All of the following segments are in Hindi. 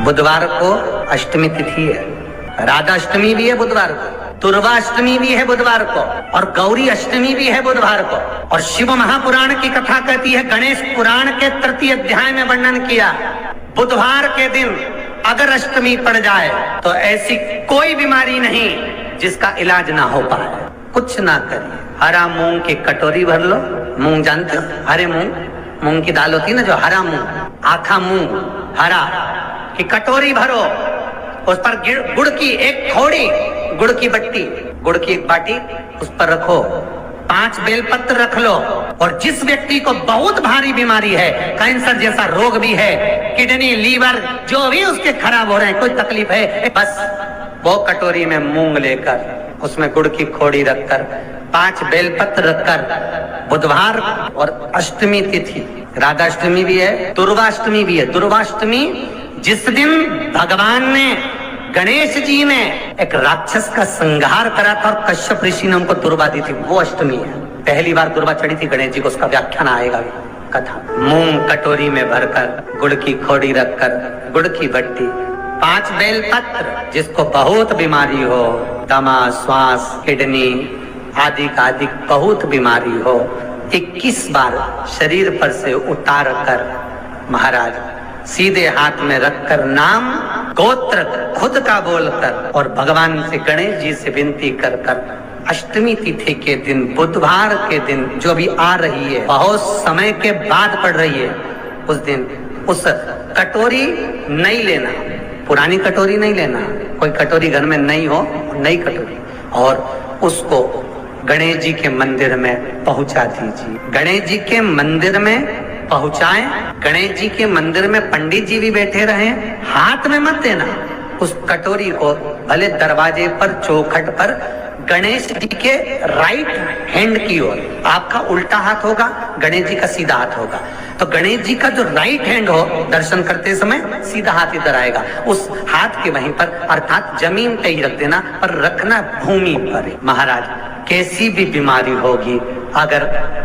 बुधवार को अष्टमी तिथि है, राधाष्टमी भी है बुधवार को, दुर्वाष्टमी भी है बुधवार को, और गौरी अष्टमी भी है बुधवार को। और शिव महापुराण की कथा कहती है, गणेश पुराण के तृतीय अध्याय में वर्णन किया, बुधवार के दिन अगर अष्टमी पड़ जाए तो ऐसी कोई बीमारी नहीं जिसका इलाज ना हो पाए। कुछ ना करिए, हरा मूंग की कटोरी भर लो, मूंग जानते हो, हरे मूंग की दाल होती है ना, जो हरा मूंग, आखा मूंग हरा की कटोरी भरो, उस पर गुड़ की एक थोड़ी, गुड़ की बट्टी, गुड़ की एक बाटी उस पर रखो, 5 बेलपत्र रख लो, और जिस व्यक्ति को बहुत भारी बीमारी है, कैंसर जैसा रोग भी है, किडनी लीवर जो भी उसके खराब हो रहे हैं, कोई तकलीफ है, बस वो कटोरी में मूंग लेकर उसमें गुड़ की खोड़ी रखकर 5 बेलपत्र रखकर, बुधवार और अष्टमी तिथि, राधाष्टमी भी है, दुर्वाष्टमी भी है। दुर्वाष्टमी जिस दिन भगवान ने, गणेश जी ने एक राक्षस का संहार करा था और कश्यप ऋषि ने उनको दुर्वा दी थी, वो अष्टमी है। पहली बार दुर्वा चढ़ी थी गणेश जी को, उसका व्याख्यान आएगा कथा। मूंग कटोरी में भरकर, गुड़ की खोड़ी रखकर, गुड़ की बट्टी, 5 बेलपत्र, जिसको बहुत बीमारी हो, दमा, श्वास, किडनी आदि का आदि बहुत बीमारी हो, 21 बार शरीर पर से उतार कर महाराज सीधे हाथ में रखकर नाम गोत्र खुद का बोलकर और भगवान से, गणेश जी से विनती कर कर, अष्टमी तिथि के दिन, बुधवार के दिन जो भी आ रही है, बहुत समय के बाद पड़ रही है, उस दिन उस कटोरी नहीं लेना, पुरानी कटोरी नहीं लेना, कोई कटोरी घर में नहीं हो, नई कटोरी, और उसको गणेश जी के मंदिर में पहुंचा दीजिए। गणेश जी के मंदिर में पहुंचाएं, गणेश जी के मंदिर में पंडित जी भी बैठे रहे, हाथ में मत देना उस कटोरी को, भले दरवाजे पर, चौखट पर, गणेश जी के राइट हैंड की ओर, आपका उल्टा हाथ होगा, गणेश जी का सीधा हाथ होगा, तो गणेश जी का जो राइट हैंड हो, दर्शन करते समय सीधा हाथ इधर आएगा, उस हाथ के वहीं पर, अर्थात जमीन पे ही रख देना, पर रखना भूमि पर। महाराज कैसी भी बीमारी होगी, अगर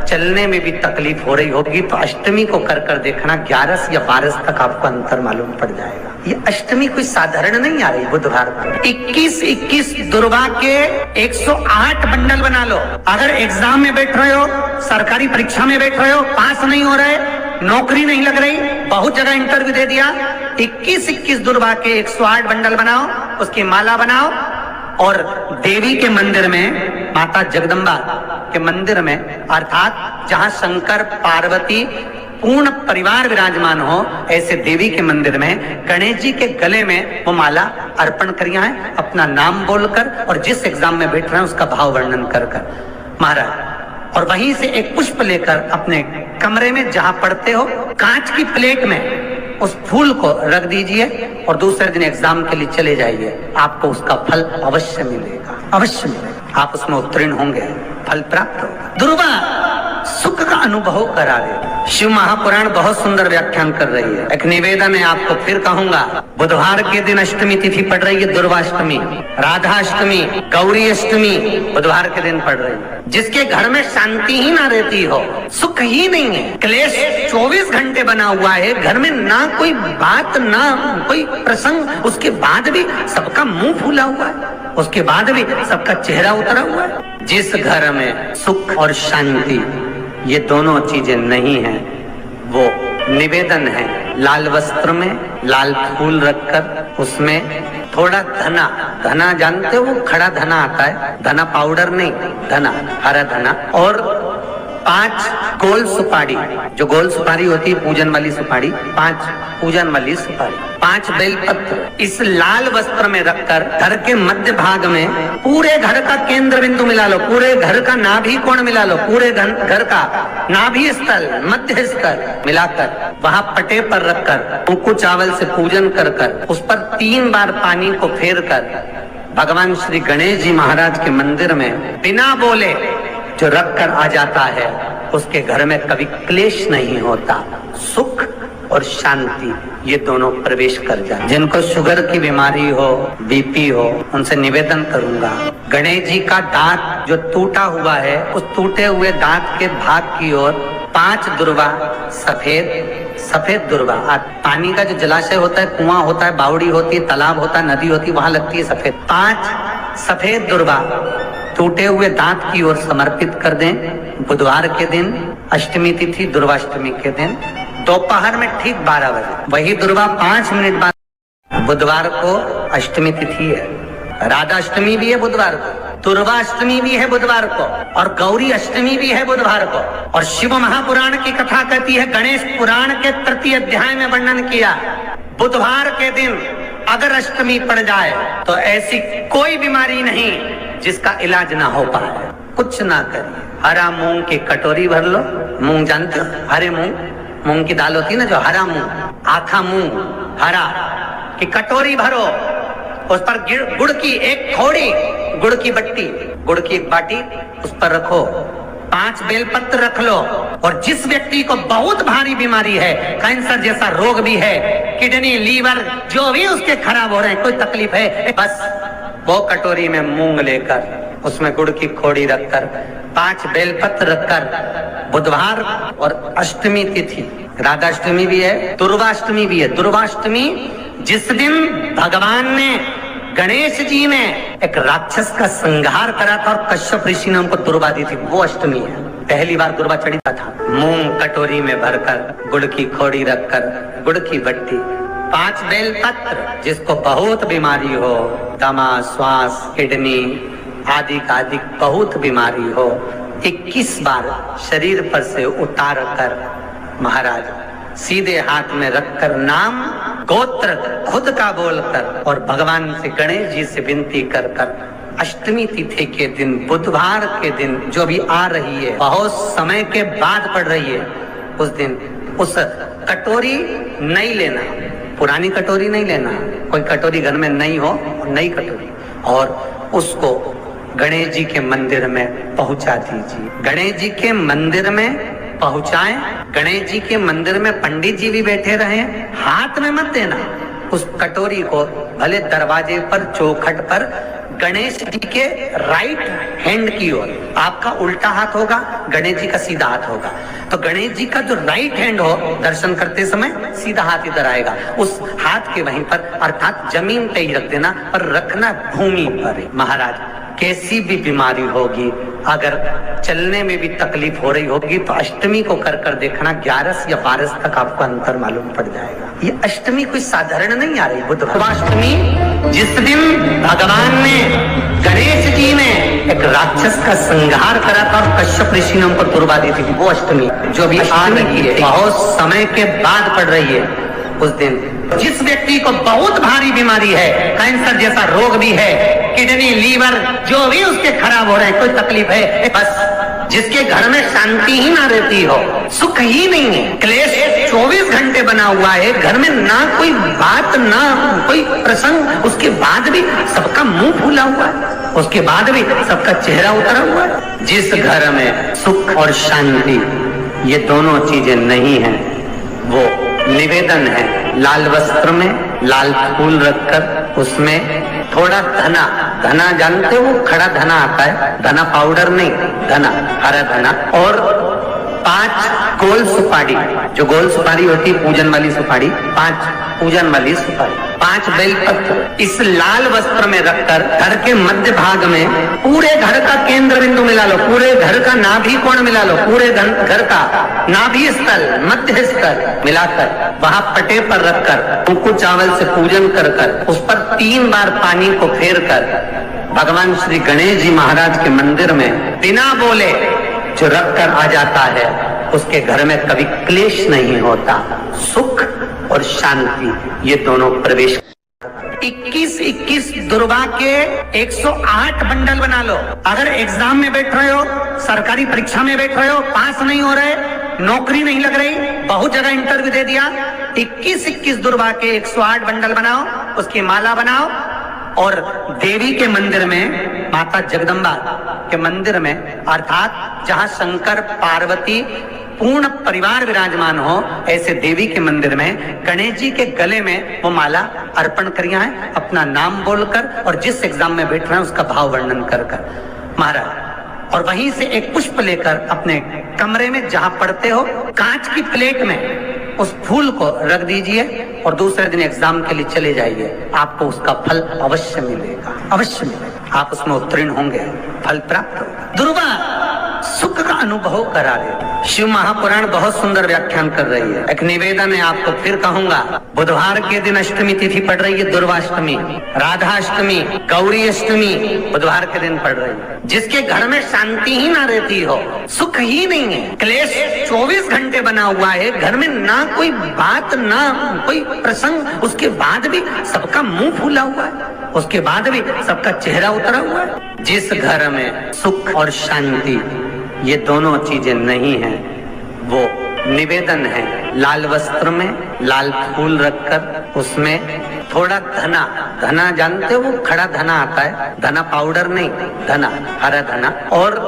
चलने में भी तकलीफ हो रही होगी, तो अष्टमी को कर कर देखना, 11 या 12 तक आपको अंतर मालूम पड़ जाएगा। ये अष्टमी कोई साधारण नहीं आ रही, बुधवार को 21 दुर्वा के 108 बंडल बना लो। अगर एग्जाम में बैठ रहे हो, सरकारी परीक्षा में बैठ रहे हो, पास नहीं हो रहे, नौकरी नहीं लग रही, बहुत जगह इंटरव्यू दे दिया, 21 दुर्वा के 108 बंडल बनाओ, उसकी माला बनाओ, और देवी के मंदिर में, माता जगदम्बा के मंदिर में, अर्थात जहां शंकर पार्वती पूर्ण परिवार विराजमान हो, ऐसे देवी के मंदिर में गणेश जी के गले में वो माला अर्पण करिया है, अपना नाम बोलकर, और जिस एग्जाम में बैठ रहे हैं उसका भाव वर्णन कर कर महाराज, और वहीं से एक पुष्प लेकर अपने कमरे में जहां पढ़ते हो, कांच की प्लेट में उस फूल को रख दीजिए, और दूसरे दिन एग्जाम के लिए चले जाइए, आपको उसका फल अवश्य मिलेगा, अवश्य मिलेगा, आप उसमें उत्तीर्ण होंगे, फल प्राप्त होगा। दुर्वा सुख का अनुभव करा दे। शिव महापुराण बहुत सुंदर व्याख्यान कर रही है। एक निवेदन है, आपको फिर कहूंगा, बुधवार के दिन अष्टमी तिथि पड़ रही है, दुर्वाष्टमी, राधाष्टमी, गौरी अष्टमी बुधवार के दिन पड़ रही है। जिसके घर में शांति ही ना रहती हो, सुख ही नहीं है, क्लेश 24 घंटे बना हुआ है, घर में ना कोई बात, ना कोई प्रसंग, उसके बाद भी सबका मुंह फूला हुआ है, उसके बाद भी सबका चेहरा उतरा हुआ है। जिस घर में सुख और शांति ये दोनों चीजें नहीं है, वो निवेदन है, लाल वस्त्र में लाल फूल रखकर, उसमें थोड़ा धना, धना जानते हो, वो खड़ा धना आता है, धना पाउडर नहीं, धना, हरा धना, और 5 गोल सुपारी, जो गोल सुपारी होती है पूजन वाली सुपारी, 5 पूजन वाली सुपारी, 5 बेलपत्र, इस लाल वस्त्र में रखकर घर के मध्य भाग में पूरे घर का केंद्र बिंदु मिला लो, पूरे घर का नाभि कोण मिला लो, पूरे घर का नाभि स्थल, मध्य स्थल मिलाकर वहां पटे पर रखकर उनको चावल से पूजन कर कर, उस पर 3 बार पानी को फेर कर भगवान श्री गणेश जी महाराज के मंदिर में बिना बोले जो रख कर आ जाता है, उसके घर में कभी क्लेश नहीं होता, सुख और शांति ये दोनों प्रवेश कर जाए। जिनको शुगर की बीमारी हो, बीपी हो, उनसे निवेदन करूंगा, गणेश जी का दांत जो टूटा हुआ है, उस टूटे हुए दांत के भाग की ओर 5 दुर्वा सफेद सफेद दुर्वा। पानी का जो जलाशय होता है, कुआं होता है, बावड़ी होती है, तालाब होता है, नदी होती है, वहां लगती है सफेद। 5 सफेद दुर्वा टूटे हुए दांत की ओर समर्पित कर दें। बुधवार के दिन अष्टमी तिथि दुर्वाष्टमी के दिन दोपहर में ठीक 12 बजे वही दुर्वा 5 मिनट बाद। बुधवार को अष्टमी तिथि है, राधा अष्टमी भी है बुधवार को, दुर्वाष्टमी भी है बुधवार को, और गौरी अष्टमी भी है बुधवार को। और शिव महापुराण की कथा कहती है, गणेश पुराण के 3 अध्याय में वर्णन किया, बुधवार के दिन अगर अष्टमी पड़ जाए तो ऐसी कोई बीमारी नहीं जिसका इलाज ना हो पाए। कुछ ना करिए, हरा मूंग की कटोरी भर लो। मूंग जानते हो, हरे मूंग की दाल होती है ना, जो हरा मूंग, आखा मूंग हरा की कटोरी भरो, उस पर गुड़ की एक खोड़ी, गुड़ की बट्टी, गुड़ की एक बाटी उस पर रखो, 5 बेलपत्र रख लो। और जिस व्यक्ति को बहुत भारी बीमारी है, कैंसर जैसा रोग भी है, किडनी लीवर जो भी उसके खराब हो रहे हैं, कोई तकलीफ है, बस वो कटोरी में मूंग लेकर उसमें गुड़ की खोड़ी रखकर 5 बेलपत्र रखकर, बुधवार और अष्टमी तिथि, राधा अष्टमी भी है, दुर्वाष्टमी भी है। दुर्वाष्टमी जिस दिन भगवान ने, गणेश जी ने एक राक्षस का संहार करा था और कश्यप ऋषि ने उनको दुर्वा दी थी, वो अष्टमी है। पहली बार दुर्वा चढ़ा था। मूंग कटोरी में भरकर, गुड़ की खोड़ी रखकर, गुड़ की बट्टी, 5 बेलपत्र, जिसको बहुत बीमारी हो, दमा, श्वास, किडनी आदि का आदि बहुत बीमारी हो, 21 बार शरीर पर से उतार कर महाराज सीधे हाथ में रखकर नाम गोत्र खुद का बोलकर और भगवान से, गणेश जी से विनती कर कर अष्टमी तिथि के दिन, बुधवार के दिन जो भी आ रही है, बहुत समय के बाद पड़ रही है, उस दिन उस कटोरी नहीं लेना, पुरानी कटोरी नहीं लेना, कोई कटोरी घर में नहीं हो, नई कटोरी, और उसको गणेश जी के मंदिर में पहुंचा दीजिए। गणेश जी के मंदिर में पहुंचाएं, गणेश जी के मंदिर में पंडित जी भी बैठे रहे, हाथ में मत देना उस कटोरी को, भले दरवाजे पर, चौखट पर, गणेश जी के राइट हैंड की ओर। आपका उल्टा हाथ होगा, गणेश जी का सीधा हाथ होगा, तो गणेश जी का जो राइट हैंड हो, दर्शन करते समय सीधा हाथ इधर आएगा, उस हाथ के वहीं पर, अर्थात जमीन पे ही रख देना, पर रखना भूमि पर। महाराज कैसी भी बीमारी होगी, अगर चलने में भी तकलीफ हो रही होगी, तो अष्टमी को कर कर देखना, 11 या 12 तक आपको अंतर मालूम पड़ जाएगा। ये अष्टमी कोई साधारण नहीं आ रही। बुधवाष्टमी जिस दिन भगवान ने, गणेश जी ने एक राक्षस का संहार करा था और कश्यप ऋषि ने उनको दुर्वा दी थी, वो अष्टमी जो भी आ रही है, बहुत समय के बाद पड़ रही है। उस दिन जिस व्यक्ति को बहुत भारी बीमारी है, कैंसर जैसा रोग भी है, किडनी लीवर जो भी उसके खराब हो रहे हैं, कोई तकलीफ है, बस जिसके घर में शांति ही ना रहती हो, सुख ही नहीं है, क्लेश 24 घंटे बना हुआ है, घर में ना कोई बात, ना कोई प्रसंग, उसके बाद भी सबका मुंह फूला हुआ है, उसके बाद भी सबका चेहरा उतरा हुआ है। जिस घर में सुख और शांति ये दोनों चीजें नहीं है, वो निवेदन है, लाल वस्त्र में लाल फूल रखकर उसमें थोड़ा धना, धना जानते हो, खड़ा धना आता है, धना पाउडर नहीं, धना, हरा धना, और 5 गोल सुपारी, जो गोल सुपारी होती है पूजन वाली सुपारी, 5 पूजन वाली सुपारी, 5 बेलपत्र इस लाल वस्त्र में रखकर घर के मध्य भाग में, पूरे घर का केंद्र बिंदु मिला लो, पूरे घर का नाभि कोण मिला लो, पूरे घर का नाभि स्थल, मध्य स्थल मिलाकर वहां पटे पर रखकर कुंकु चावल से पूजन कर कर उस पर 3 बार पानी को फेर कर भगवान श्री गणेश जी महाराज के मंदिर में बिना बोले जो रख कर आ जाता है, उसके घर में कभी क्लेश नहीं होता, सुख और शांति ये दोनों प्रवेश। 21 दुर्वा के 108 बंडल बना लो। अगर एग्जाम में बैठ रहे हो, सरकारी परीक्षा में बैठ रहे हो, पास नहीं हो रहे, नौकरी नहीं लग रही, बहुत जगह इंटरव्यू दे दिया, 21 दुर्वा के 108 बंडल बनाओ, उसकी माला बनाओ और देवी के मंदिर में, माता जगदम्बा के मंदिर में, अर्थात जहां शंकर पार्वती पूर्ण परिवार विराजमान हो, ऐसे देवी के मंदिर में गणेश जी के गले में वो माला अर्पण करिया है, अपना नाम बोलकर और जिस एग्जाम में बैठ रहे हैं उसका भाव वर्णन कर कर महाराज, और वहीं से एक पुष्प लेकर अपने कमरे में जहां पढ़ते हो, कांच की प्लेट में उस फूल को रख दीजिए और दूसरे दिन एग्जाम के लिए चले जाइए, आपको उसका फल अवश्य मिलेगा, अवश्य मिलेगा। आप उसमें उत्तीर्ण होंगे, फल प्राप्त होगा। दुर्वा सुख का अनुभव करा दे। शिव महापुराण बहुत सुंदर व्याख्यान कर रही है। एक निवेदन है, आपको फिर कहूंगा, बुधवार के दिन अष्टमी तिथि पड़ रही है, दुर्वाष्टमी, राधाष्टमी, गौरी अष्टमी बुधवार के दिन पड़ रही है। जिसके घर में शांति ही ना रहती हो, सुख ही नहीं है, क्लेश 24 घंटे बना हुआ है, घर में ना कोई बात ना कोई प्रसंग, उसके बाद भी सबका मुंह फूला हुआ है, उसके बाद भी सबका चेहरा उतरा हुआ है। जिस घर में सुख और शांति ये दोनों चीजें नहीं है, वो निवेदन है, लाल वस्त्र में लाल फूल रखकर उसमें थोड़ा धना, धना जानते हो, वो खड़ा धना आता है, धना पाउडर नहीं, धना, हरा धना, और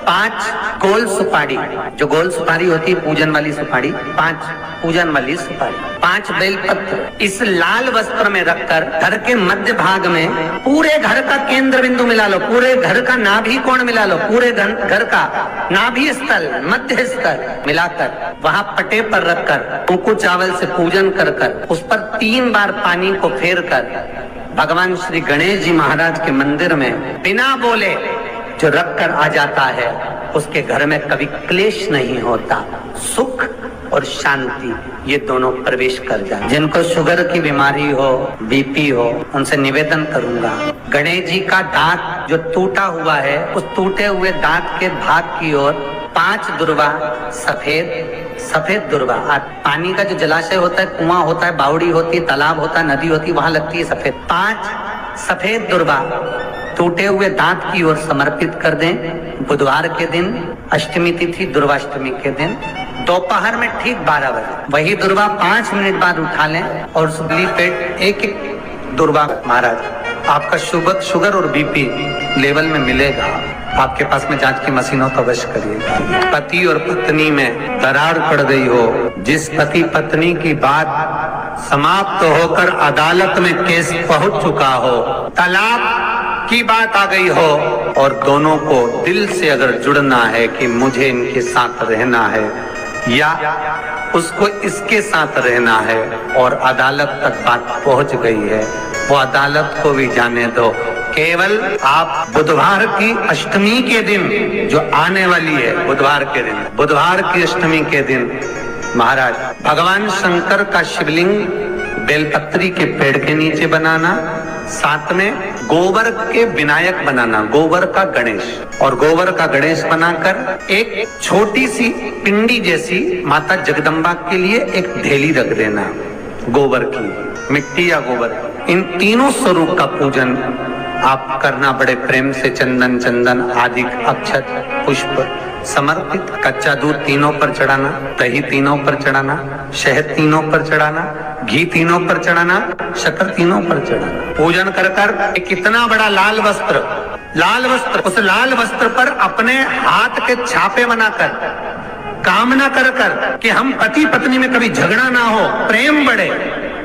5 गोल सुपारी, जो गोल सुपारी होती है पूजन वाली सुपारी, 5 पूजन वाली सुपारी, 5 बेलपत्र इस लाल वस्त्र में रखकर घर के मध्य भाग में पूरे घर का केंद्र बिंदु मिला लो, पूरे घर का नाभि कोण मिला लो, पूरे घर का नाभि स्थल, मध्य स्थल मिलाकर वहां पटे पर रखकर कुंकू चावल से पूजन कर कर उस पर 3 बार पानी को फेर कर भगवान श्री गणेश जी महाराज के मंदिर में बिना बोले जो रख कर आ जाता है, उसके घर में कभी क्लेश नहीं होता, सुख और शांति ये दोनों प्रवेश कर जाए। जिनको शुगर की बीमारी हो, बीपी हो, उनसे निवेदन करूंगा, गणेश जी का दांत जो टूटा हुआ है, उस टूटे हुए दांत के भाग की ओर 5 दुर्वा, सफेद दुर्वा, पानी का जो जलाशय होता है, कुआं होता है, बावड़ी होती है, तालाब होता है, नदी होती है, वहां लगती है सफेद, 5 सफेद दुर्वा टूटे हुए दांत की ओर समर्पित कर दें। बुधवार के दिन अष्टमी तिथि दुर्वाष्टमी के दिन दोपहर में ठीक 12 बजे वही दुर्वा 5 मिनट बाद उठा लें और सुबली पेट एक दुर्वा, महाराज आपका शुगर और बीपी लेवल में मिलेगा, आपके पास में जांच की मशीन हो तो अवश्य करिएगा। पति और पत्नी में दरार पड़ गई हो, जिस पति पत्नी की बात समाप्त होकर अदालत में केस पहुंच चुका हो, तलाक की बात आ गई हो और दोनों को दिल से अगर जुड़ना है कि मुझे इनके साथ रहना है या उसको इसके साथ रहना है और अदालत तक बात पहुंच गई है, वो अदालत को भी जाने दो। केवल आप बुधवार की अष्टमी के दिन जो आने वाली है, बुधवार के दिन, बुधवार की अष्टमी के दिन महाराज भगवान शंकर का शिवलिंग बेलपत्री के पेड़ के नीचे बनाना, साथ में गोबर के विनायक बनाना, गोबर का गणेश, और गोबर का गणेश बनाकर एक छोटी सी पिंडी जैसी माता जगदम्बा के लिए एक ढेली रख देना, गोबर की, मिट्टी या गोबर, इन तीनों स्वरूप का पूजन आप करना बड़े प्रेम से, चंदन चंदन आदि अक्षत पुष्प समर्पित, कच्चा दूध तीनों पर चढ़ाना, दही तीनों पर चढ़ाना, शहद तीनों पर चढ़ाना, घी तीनों पर चढ़ाना, शक्कर तीनों पर चढ़ाना, पूजन कर कर कितना बड़ा लाल वस्त्र, उस लाल वस्त्र पर अपने हाथ के छापे बनाकर कामना कर कर कि हम पति पत्नी में कभी झगड़ा ना हो, प्रेम बढ़े,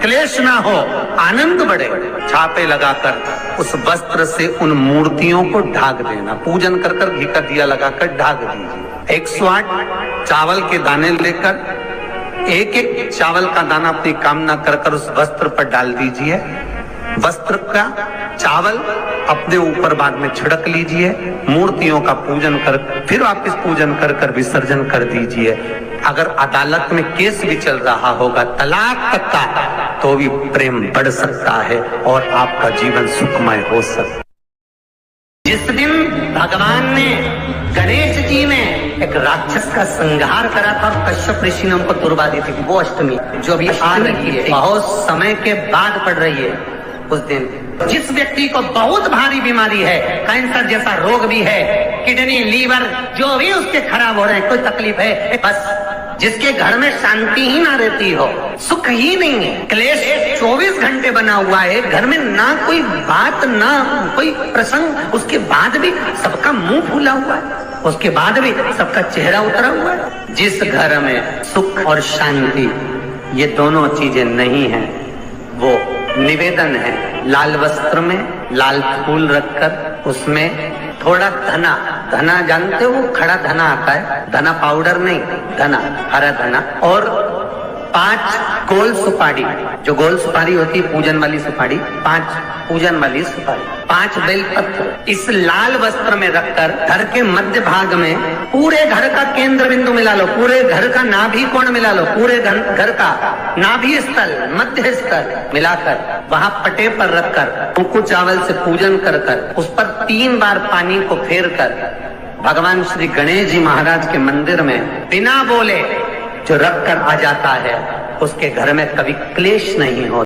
क्लेश ना हो, आनंद बढ़े, छापे लगाकर उस वस्त्र से उन मूर्तियों को ढाक देना, पूजन कर कर घी का दिया लगाकर ढाक दीजिए। 108 चावल के दाने लेकर एक चावल का दाना अपनी कामना कर कर उस वस्त्र पर डाल दीजिए, वस्त्र का चावल अपने ऊपर बाद में छिड़क लीजिए, मूर्तियों का पूजन कर फिर वापिस पूजन कर कर विसर्जन कर दीजिए। अगर अदालत में केस भी चल रहा होगा तलाक तक का, तो भी प्रेम बढ़ सकता है और आपका जीवन सुखमय हो सकता है। जिस दिन भगवान ने गणेश जी ने एक राक्षस का संहार करा था और कश्यप ऋषि ने उनको तुरवा दी थी, वो अष्टमी जो भी आ रही है, बहुत समय के बाद पड़ रही है। उस दिन जिस व्यक्ति को बहुत भारी बीमारी है, कैंसर जैसा रोग भी है, किडनी लीवर जो भी उसके खराब हो रहे हैं, कोई तकलीफ है, बस जिसके घर में शांति ही ना रहती हो, सुख ही नहीं है, क्लेश 24 घंटे बना हुआ है, घर में ना कोई बात ना कोई प्रसंग, उसके बाद भी सबका मुंह फूला हुआ है, उसके बाद भी सबका चेहरा उतरा हुआ है। जिस घर में सुख और शांति ये दोनों चीजें नहीं है, वो निवेदन है, लाल वस्त्र में लाल फूल रखकर उसमें थोड़ा धना जानते हो, वो खड़ा धना आता है, धना पाउडर नहीं, धना, हरा धना, और 5 गोल सुपारी, जो गोल सुपारी होती है पूजन वाली सुपारी, 5 पूजन वाली सुपारी, 5 बेलपत्र इस लाल वस्त्र में रखकर घर के मध्य भाग में पूरे घर का केंद्र बिंदु मिला लो, पूरे घर का नाभि कोण मिला लो, पूरे घर का नाभि स्थल, मध्य स्थल मिलाकर वहां पटे पर रखकर कुंकू चावल से पूजन कर कर उस पर 3 बार पानी को फेर कर भगवान श्री गणेश जी महाराज के मंदिर में बिना बोले जो रख कर आ जाता है, उसके घर में कभी क्लेश नहीं होता।